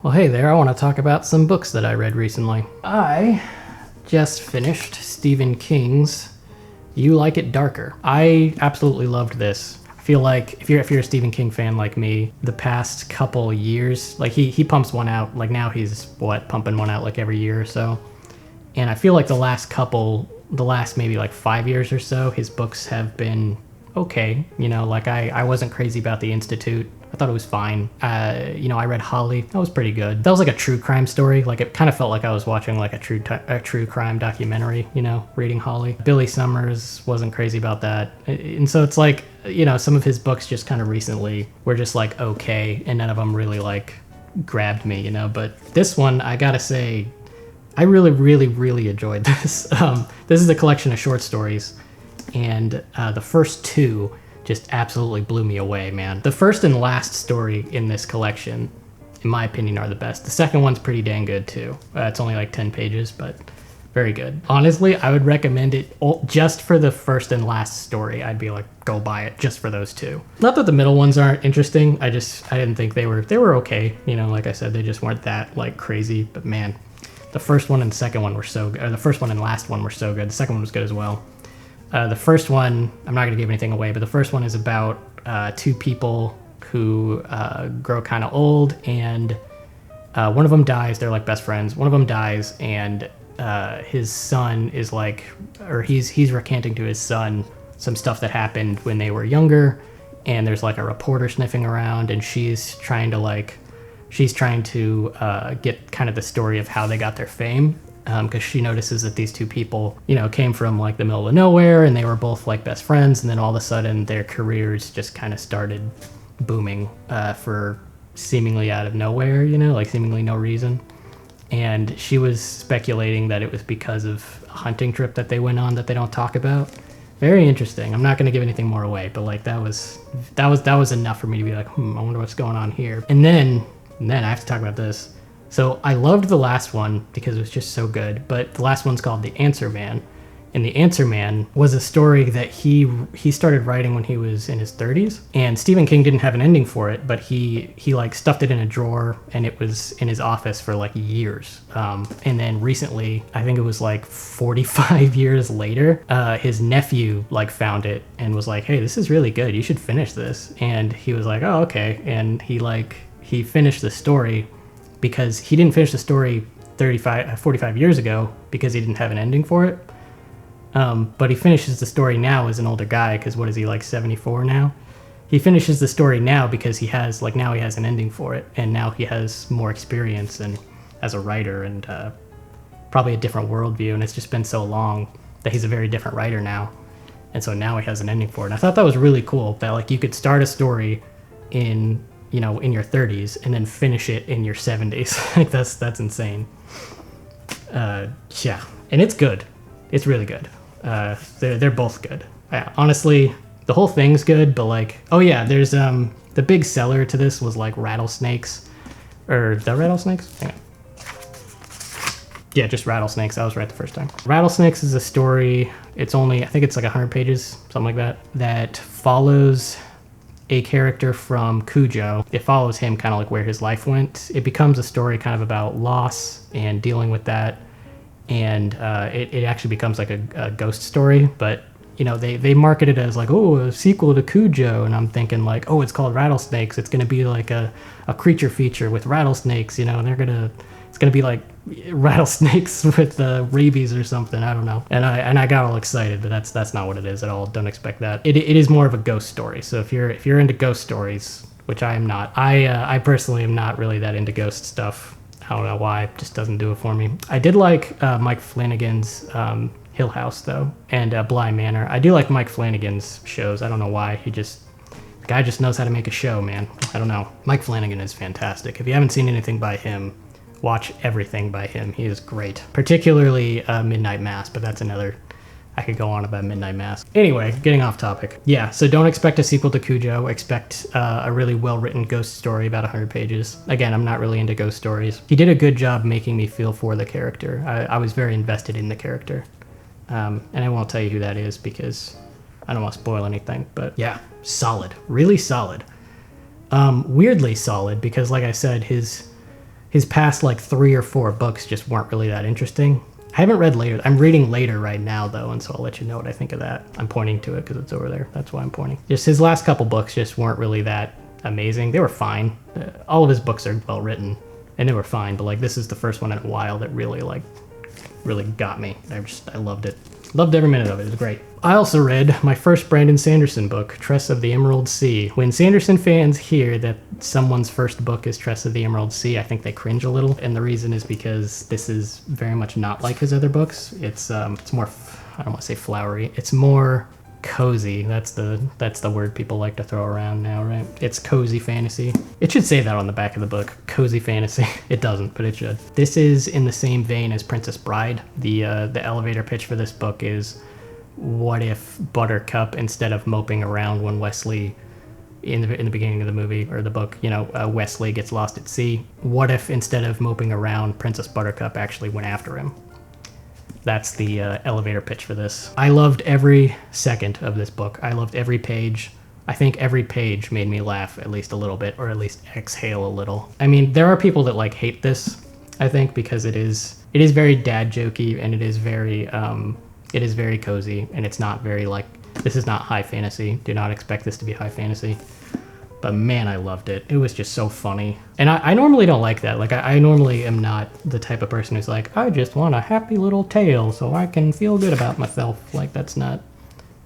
Well, hey there, I want to talk about some books that I read recently. I just finished Stephen King's You Like It Darker. I absolutely loved this. I feel like if you're a Stephen King fan like me, the past couple years, like he pumps one out, like now he's pumping one out like every year or so. And I feel like the last maybe like 5 years or so, his books have been okay. You know, like I wasn't crazy about The Institute. I thought it was fine. I read Holly. That was pretty good. That was like a true crime story. Like it kind of felt like I was watching like a true crime documentary, reading Holly. Billy Summers, wasn't crazy about that. And so it's like, some of his books just kind of recently were just like okay, and none of them really like grabbed me, But this one, I gotta say, I really, really, really enjoyed this. This is a collection of short stories, and the first two just absolutely blew me away, man. The first and last story in this collection, in my opinion, are the best. The second one's pretty dang good too. It's only like 10 pages, but very good. Honestly, I would recommend it just for the first and last story. I'd be like, go buy it just for those two. Not that the middle ones aren't interesting. I didn't think they were okay. Like I said, they just weren't that like crazy, but man, the first one and second one were so good. Or the first one and last one were so good. The second one was good as well. The first one, I'm not going to give anything away, but the first one is about two people who grow kind of old, and one of them dies. They're like best friends. One of them dies, and his son is like, or he's recanting to his son some stuff that happened when they were younger, and there's like a reporter sniffing around, and she's trying to get kind of the story of how they got their fame. Because she notices that these two people, came from like the middle of nowhere, and they were both like best friends, and then all of a sudden their careers just kind of started booming for seemingly out of nowhere, like seemingly no reason. And she was speculating that it was because of a hunting trip that they went on that they don't talk about. Very interesting. I'm not going to give anything more away, but like that was enough for me to be like, I wonder what's going on here. And then I have to talk about this. So I loved the last one because it was just so good, but the last one's called The Answer Man. And The Answer Man was a story that he started writing when he was in his 30s. And Stephen King didn't have an ending for it, but he like stuffed it in a drawer, and it was in his office for like years. And then recently, I think it was like 45 years later, his nephew like found it and was like, hey, this is really good. You should finish this. And he was like, oh, okay. And he finished the story, because he didn't finish the story 45 years ago because he didn't have an ending for it. But he finishes the story now as an older guy, because what is he, like 74 now? He finishes the story now because he has an ending for it, and now he has more experience and as a writer, and probably a different worldview, and it's just been so long that he's a very different writer now. And so now he has an ending for it. And I thought that was really cool, that like you could start a story in your 30s and then finish it in your 70s. Like that's insane. Yeah, and it's good. It's really good. They're both good. Honestly, the whole thing's good, but like, oh yeah, there's the big seller to this was like rattlesnakes, or the rattlesnakes. Hang on. Yeah, just rattlesnakes. I was right the first time. Rattlesnakes is a story. It's only, I think it's like 100 pages, something like that follows a character from Cujo. It follows him kind of like where his life went. It becomes a story kind of about loss and dealing with that. And it actually becomes like a ghost story, but they market it as like, oh, a sequel to Cujo. And I'm thinking like, oh, it's called Rattlesnakes. It's going to be like a creature feature with rattlesnakes, and it's going to be like rattlesnakes with rabies or something. I don't know. And I got all excited, but that's not what it is at all. Don't expect that. It is more of a ghost story. So if you're into ghost stories, which I am not, I personally am not really that into ghost stuff. I don't know why. It just doesn't do it for me. I did like Mike Flanagan's Hill House though, and Bly Manor. I do like Mike Flanagan's shows. I don't know why. The guy just knows how to make a show, man. I don't know. Mike Flanagan is fantastic. If you haven't seen anything by him, watch everything by him. He is great. Particularly Midnight Mass, but that's another... I could go on about Midnight Mass. Anyway, getting off topic. Yeah, so don't expect a sequel to Cujo. Expect a really well-written ghost story, about 100 pages. Again, I'm not really into ghost stories. He did a good job making me feel for the character. I was very invested in the character. And I won't tell you who that is because I don't want to spoil anything. But yeah, solid. Really solid. Weirdly solid because, like I said, his his past like 3 or 4 books just weren't really that interesting. I haven't read later. I'm reading later right now though, and so I'll let you know what I think of that. I'm pointing to it because it's over there. That's why I'm pointing. Just his last couple books just weren't really that amazing. They were fine. All of his books are well written, and they were fine. But like this is the first one in a while that really got me. I loved it. Loved every minute of it. It was great. I also read my first Brandon Sanderson book, Tress of the Emerald Sea. When Sanderson fans hear that someone's first book is Tress of the Emerald Sea, I think they cringe a little. And the reason is because this is very much not like his other books. It's more, I don't want to say flowery. It's more cozy. That's the word people like to throw around now, right? It's cozy fantasy. It should say that on the back of the book, cozy fantasy. It doesn't, but it should. This is in the same vein as Princess Bride. The elevator pitch for this book is, what if Buttercup, instead of moping around when Wesley, in the beginning of the movie or the book, Wesley gets lost at sea, what if instead of moping around, Princess Buttercup actually went after him? That's the elevator pitch for this. I loved every second of this book. I loved every page. I think every page made me laugh at least a little bit, or at least exhale a little. I mean, there are people that like hate this, I think, because it is very dad jokey, and it is very cozy, and it's not very this is not high fantasy. Do not expect this to be high fantasy. But man, I loved it. It was just so funny. And I normally don't like that. Like, I normally am not the type of person who's like, I just want a happy little tale so I can feel good about myself. Like, that's not,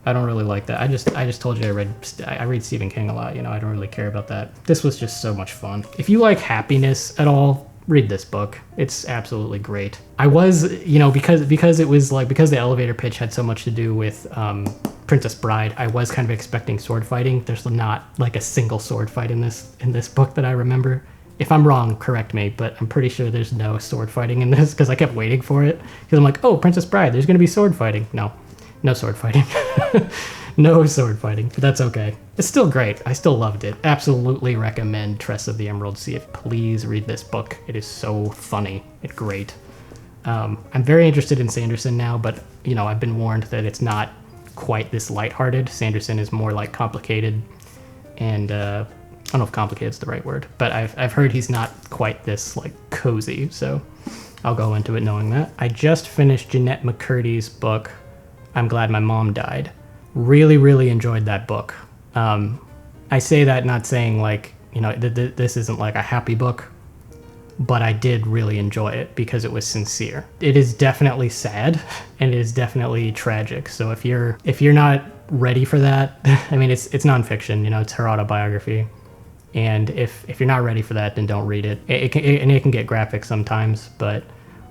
I don't really like that. I just told you I read Stephen King a lot. I don't really care about that. This was just so much fun. If you like happiness at all, read this book. It's absolutely great. I was, because it was because the elevator pitch had so much to do with Princess Bride, I was kind of expecting sword fighting. There's not like a single sword fight in this book that I remember. If I'm wrong, correct me, but I'm pretty sure there's no sword fighting in this because I kept waiting for it. Because I'm like, oh, Princess Bride, there's going to be sword fighting. No sword fighting. No sword fighting, but that's okay. It's still great. I still loved it. Absolutely recommend Tress of the Emerald Sea. Please read this book. It is so funny. It's great. I'm very interested in Sanderson now, but I've been warned that it's not quite this lighthearted. Sanderson is more like complicated, and I don't know if complicated is the right word, but I've heard he's not quite this like cozy, so I'll go into it knowing that. I just finished Jennette McCurdy's book, I'm Glad My Mom Died. Really, really enjoyed that book. I say that not saying this isn't like a happy book, but I did really enjoy it because it was sincere. It is definitely sad, and it is definitely tragic. So if you're not ready for that, I mean, it's nonfiction, it's her autobiography. And if you're not ready for that, then don't read it. It can get graphic sometimes, but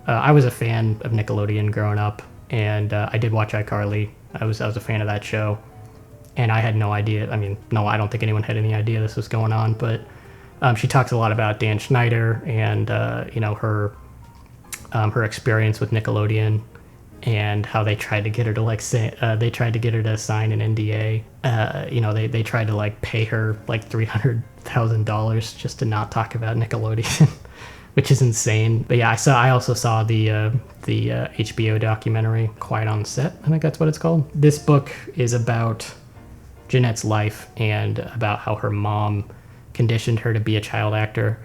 I was a fan of Nickelodeon growing up, and I did watch iCarly. I was a fan of that show, and I had no idea. I mean, no, I don't think anyone had any idea this was going on, but she talks a lot about Dan Schneider and her experience with Nickelodeon, and how they tried to get her to sign an NDA. They tried to pay her $300,000 just to not talk about Nickelodeon. Which is insane. But yeah, I also saw the HBO documentary, Quiet on Set, I think that's what it's called. This book is about Jennette's life and about how her mom conditioned her to be a child actor,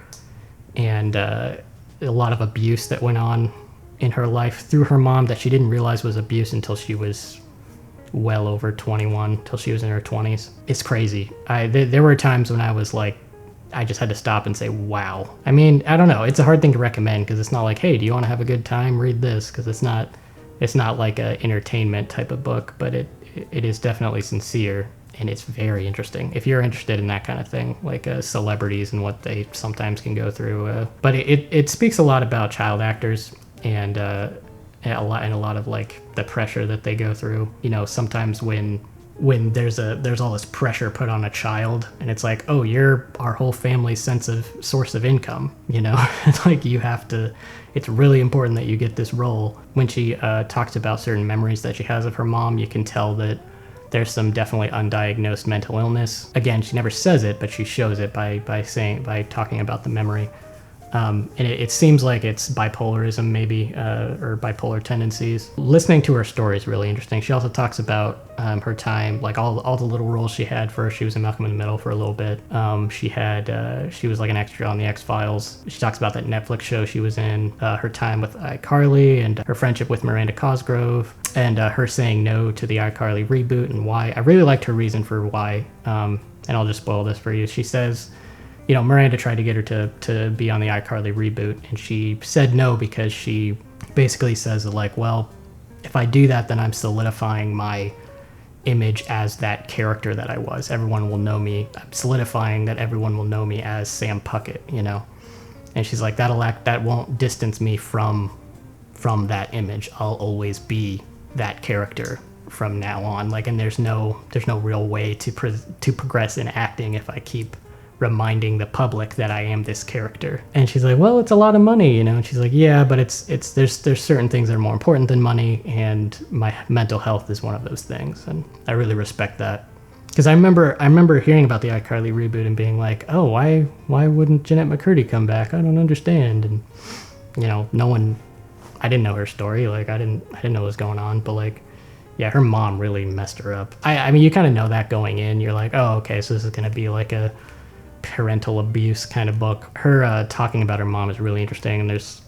and a lot of abuse that went on in her life through her mom that she didn't realize was abuse until she was well over 21, till she was in her 20s. It's crazy. There were times when I was like, I just had to stop and say, wow. I mean, I don't know. It's a hard thing to recommend because it's not like, hey, do you want to have a good time? Read this, because it's not like a entertainment type of book, but it is definitely sincere, and it's very interesting. If you're interested in that kind of thing, like celebrities and what they sometimes can go through. But it speaks a lot about child actors and a lot of the pressure that they go through. Sometimes when there's all this pressure put on a child, and it's like, oh, you're our whole family's source of income, it's like you have to, it's really important that you get this role. When she talks about certain memories that she has of her mom, you can tell that there's some definitely undiagnosed mental illness. Again, she never says it, but she shows it by talking about the memory. And it seems like it's bipolarism, maybe, or bipolar tendencies. Listening to her story is really interesting. She also talks about her time, like all the little roles she had. First, she was in Malcolm in the Middle for a little bit. She was like an extra on the X-Files. She talks about that Netflix show she was in, her time with iCarly, and her friendship with Miranda Cosgrove, and her saying no to the iCarly reboot and why. I really liked her reason for why, and I'll just spoil this for you. She says, you know, Miranda tried to get her to be on the iCarly reboot, and she said no because she basically says like, well, if I do that, then I'm solidifying my image as that character that I was. Everyone will know me. I'm solidifying that everyone will know me as Sam Puckett, you know. And she's like, that won't distance me from that image. I'll always be that character from now on. Like, and there's no real way to progress in acting if I keep reminding the public that I am this character. And she's like, well, it's a lot of money, you know. And she's like, yeah, but there's certain things that are more important than money, and my mental health is one of those things. And I really respect that, because I remember hearing about the iCarly reboot and being like, oh, why wouldn't Jennette McCurdy come back? I don't understand. And you know, I didn't know her story. Like, I didn't know what was going on, but like, yeah, her mom really messed her up. I mean, you kind of know that going in. You're like, oh, okay, so this is gonna be like a parental abuse kind of book. Her talking about her mom is really interesting, and there's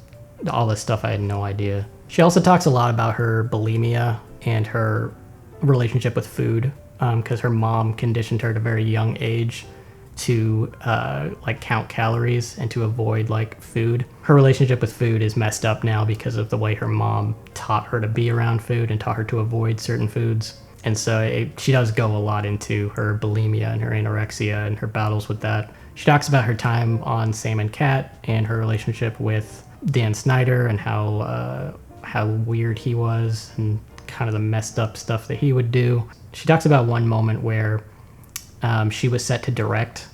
all this stuff I had no idea. She also talks a lot about her bulimia and her relationship with food, because her mom conditioned her at a very young age to like count calories and to avoid like food. Her relationship with food is messed up now because of the way her mom taught her to be around food and taught her to avoid certain foods. And so she does go a lot into her bulimia and her anorexia and her battles with that. She talks about her time on Sam and Cat and her relationship with Dan Snyder and how weird he was and kind of the messed up stuff that he would do. She talks about one moment where she was set to direct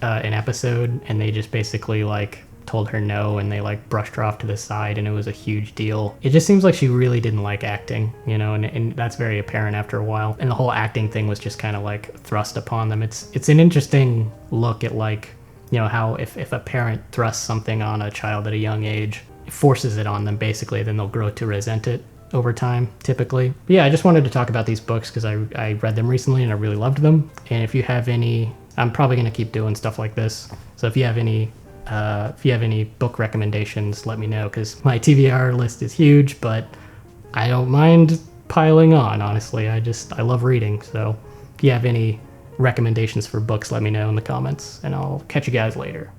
an episode, and they just basically like told her no, and they like brushed her off to the side, and it was a huge deal. It just seems like she really didn't like acting, you know, and that's very apparent after a while. And the whole acting thing was just kind of like thrust upon them. It's an interesting look at, like, you know, how if a parent thrusts something on a child at a young age, forces it on them basically, then they'll grow to resent it over time, typically. But yeah, I just wanted to talk about these books because I read them recently and I really loved them. And if you have any, I'm probably going to keep doing stuff like this. So if you have any book recommendations, let me know, because my TBR list is huge, but I don't mind piling on, honestly. I love reading. So if you have any recommendations for books, let me know in the comments, and I'll catch you guys later.